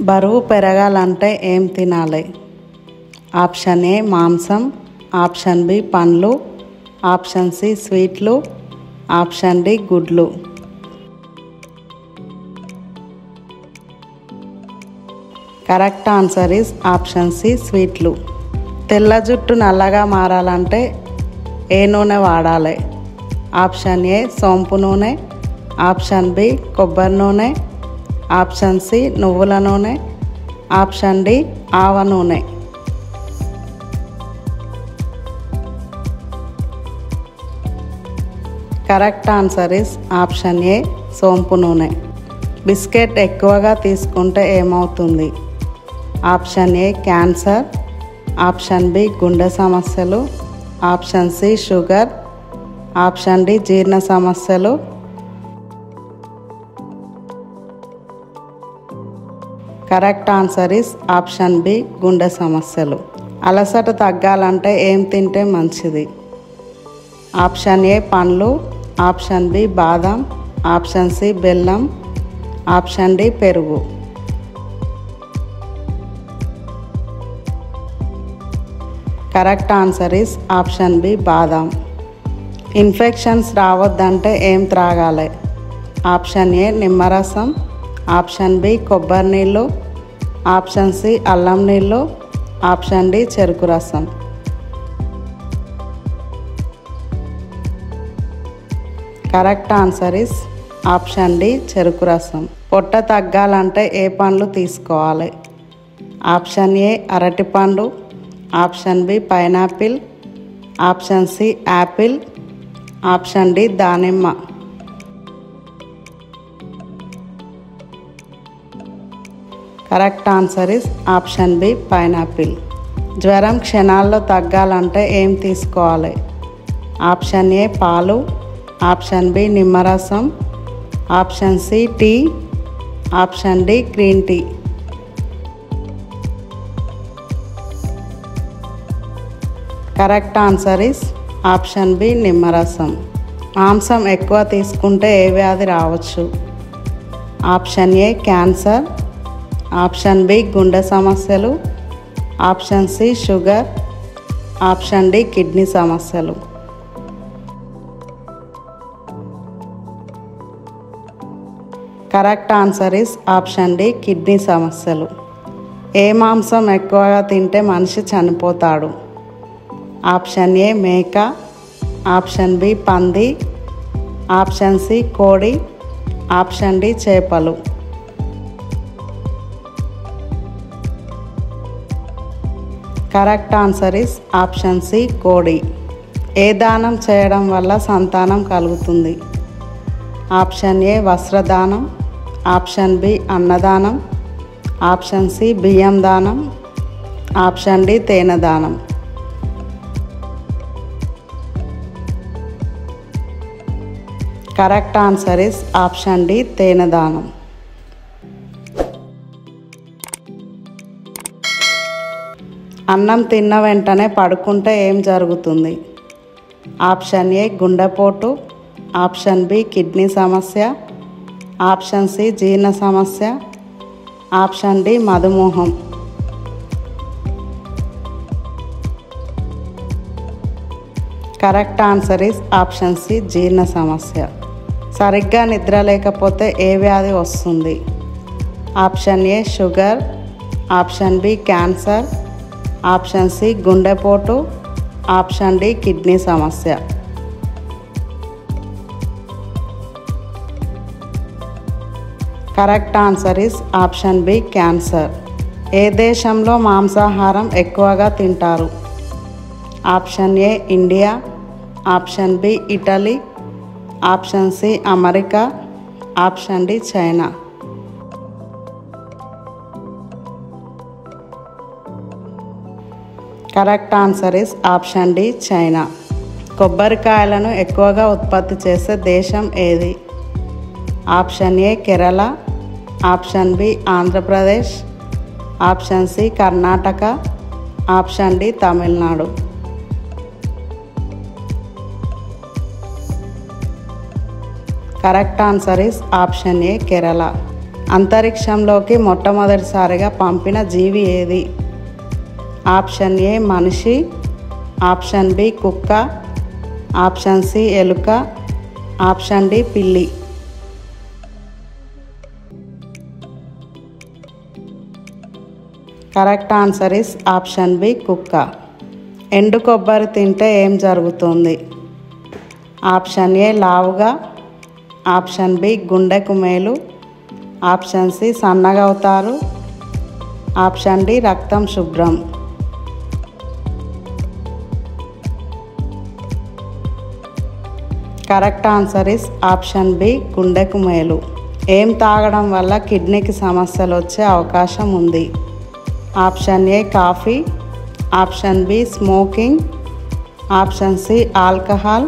బరువు పెరగాలంటే ఏం తినాలి? ఆప్షన్ ఏ మాంసం, ఆప్షన్ బి పండ్లు, ఆప్షన్ సి స్వీట్లు, ఆప్షన్ డి గుడ్లు. Correct answer is option C స్వీట్లు. తెల్ల జుట్టు నల్లగా మారాలంటే ఏ నూనె వాడాలి? ఆప్షన్ ఏ సోంపు నూనె, ఆప్షన్ బి కొబ్బరి నూనె, ఆప్షన్ సి నువ్వుల నూనె, ఆప్షన్ డి ఆవ నూనె. Correct answer is option A సోంపు నూనె. బిస్కెట్ ఎక్కువగా తీసుకుంటే ఏమవుతుంది? Option A cancer, option B గుండె సమస్యలు, option C sugar, option D జీర్ణ సమస్యలు. Correct answer is option B గుండె సమస్యలు. అలసట తగ్గాలంటే ఏం తింటే మంచిది? ఆప్షన్ ఏ పండ్లు, ఆప్షన్ బి బాదం, ఆప్షన్ సి బెల్లం, ఆప్షన్ డి పెరుగు. Correct answer is option B బాదం. ఇన్ఫెక్షన్స్ రావద్దంటే ఏం త్రాగాలి? ఆప్షన్ ఏ నిమ్మరసం, ఆప్షన్ బి కొబ్బరి నీళ్ళు, ఆప్షన్ సి అల్లం నీళ్ళు, ఆప్షన్ డి చెరుకు రసం. Correct answer is option D చెరుకు రసం. పొట్ట తగ్గాలంటే ఏ పండ్లు తీసుకోవాలి? ఆప్షన్ ఏ అరటిపండు, option B pineapple, option C apple, option D దానిమ్మ. Correct answer is option B pineapple. జ్వరం క్షణాల్లో తగ్గాలంటే ఏం తీసుకోవాలి? ఆప్షన్ ఏ పాలు, ఆప్షన్ బి నిమ్మరసం, option C tea, option D green tea. Correct answer is option B నిమ్మరసం. మాంసం ఎక్కువ తీసుకుంటే ఏ వ్యాధి రావచ్చు? Option A cancer, option B గుండె సమస్యలు, option C sugar, option D kidney సమస్యలు. Correct answer is option D kidney సమస్యలు. ఏ మాంసం ఎక్కువగా తింటే మనిషి చనిపోతాడు? ఆప్షన్ ఏ మేక, ఆప్షన్ బి పంది, ఆప్షన్ సి కోడి, ఆప్షన్ డి చేపలు. Correct answer is option C కోడి. ఏ దానం చేయడం వల్ల సంతానం కలుగుతుంది? ఆప్షన్ ఏ వస్త్రదానం, ఆప్షన్ బి అన్నదానం, ఆప్షన్ సి బియ్యం దానం, ఆప్షన్ డి తేనె దానం. Correct answer is option D తేనె దానం. అన్నం తిన్న వెంటనే పడుకుంటే ఏం జరుగుతుంది? ఆప్షన్ ఏ గుండెపోటు, ఆప్షన్ బి కిడ్నీ సమస్య, ఆప్షన్ సి జీర్ణ సమస్య, ఆప్షన్ డి మధుమేహం. Correct answer is option C జీర్ణ సమస్య. సరిగ్గా నిద్ర లేకపోతే ఏ వ్యాధి వస్తుంది? Option A sugar, option B cancer, option C గుండెపోటు, ఆప్షన్ డి కిడ్నీ సమస్య. Correct answer is option B cancer. ఏ దేశంలో మాంసాహారం ఎక్కువగా తింటారు? Option A India, option B Italy, option C America, option D China. Correct answer is option D China. కొబ్బరికాయలను ఎక్కువగా ఉత్పత్తి చేసే దేశం ఏది? Option A Kerala, option B Andhra Pradesh, option C Karnataka, option D Tamil Nadu. Correct answer is option A Kerala. అంతరిక్షంలోకి మొట్టమొదటిసారిగా పంపిన జీవి ఏది? ఆప్షన్ ఏ మనిషి, ఆప్షన్ బి కుక్క, ఆప్షన్ సి ఎలుక, ఆప్షన్ డి పిల్లి. Correct answer is option B కుక్క. ఎండు కొబ్బరి తింటే ఏం జరుగుతుంది? ఆప్షన్ ఏ లావుగా, ఆప్షన్ బి గుండెకు మేలు, ఆప్షన్ సి సన్నగా అవుతారు, ఆప్షన్ డి రక్తం శుభ్రం. Correct answer is option B గుండెకు మేలు. ఏం తాగడం వల్ల కిడ్నీకి సమస్యలు వచ్చే అవకాశం ఉంది? Option A coffee, option B smoking, option C alcohol,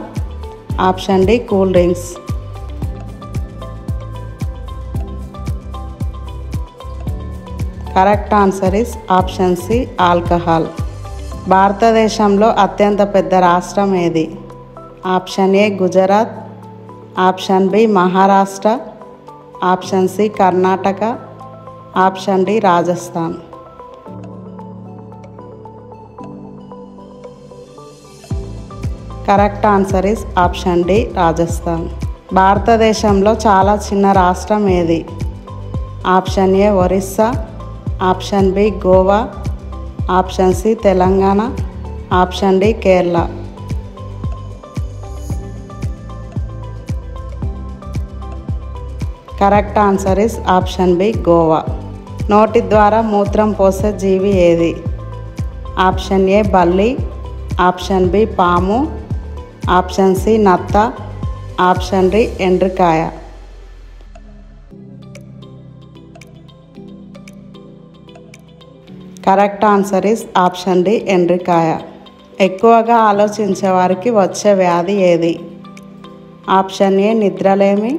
option D cool drinks. Correct answer is option C alcohol. భారతదేశంలో అత్యంత పెద్ద రాష్ట్రం ఏది? Option A Gujarat, option B Maharashtra, option C Karnataka, option D Rajasthan. Correct answer is option D Rajasthan. భారతదేశంలో చాలా చిన్న రాష్ట్రం ఏది? Option A Orissa, option B Goa, option C Telangana, option D Kerala. Correct answer is option B Goa. నోటి ద్వారా మూత్రం పోసే జీవి ఏది? ఆప్షన్ ఏ బల్లి, ఆప్షన్ బి పాము, ఆప్షన్ సి నత్త, ఆప్షన్ డి ఎండ్రికాయ. Correct answer is option D ఎండ్రికాయ. ఎక్కువగా ఆలోచించే వారికి వచ్చే వ్యాధి ఏది? ఆప్షన్ ఏ నిద్రలేమి,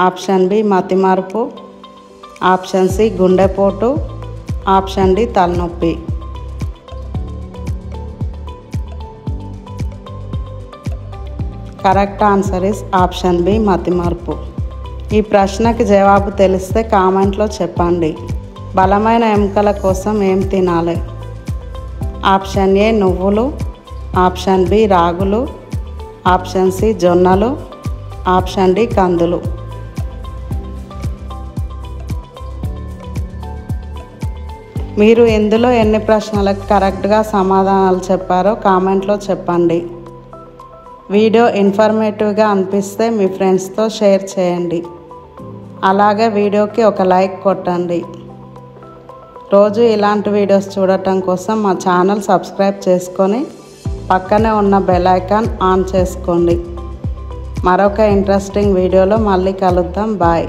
ఆప్షన్ బి మతిమరుపు, ఆప్షన్ సి గుండెపోటు, ఆప్షన్ డి తలనొప్పి. Correct answer is option B మతిమరుపు. ఈ ప్రశ్నకి జవాబు తెలిస్తే కామెంట్లో చెప్పండి. బలమైన ఎముకల కోసం ఏం తినాలి? ఆప్షన్ ఏ నువ్వులు, ఆప్షన్ బి రాగులు, ఆప్షన్ సి జొన్నలు, ఆప్షన్ డి కందులు. మీరు ఇందులో ఎన్ని ప్రశ్నలకు కరెక్ట్గా సమాధానాలు చెప్పారో కామెంట్లో చెప్పండి. వీడియో ఇన్ఫర్మేటివ్గా అనిపిస్తే మీ ఫ్రెండ్స్తో షేర్ చేయండి. అలాగే వీడియోకి ఒక లైక్ కొట్టండి. రోజు ఇలాంటి వీడియోస్ చూడటం కోసం మా ఛానల్ సబ్స్క్రైబ్ చేసుకొని పక్కనే ఉన్న బెల్ ఐకాన్ ఆన్ చేసుకోండి. మరొక ఇంట్రెస్టింగ్ వీడియోలో మళ్ళీ కలుద్దాం. బాయ్.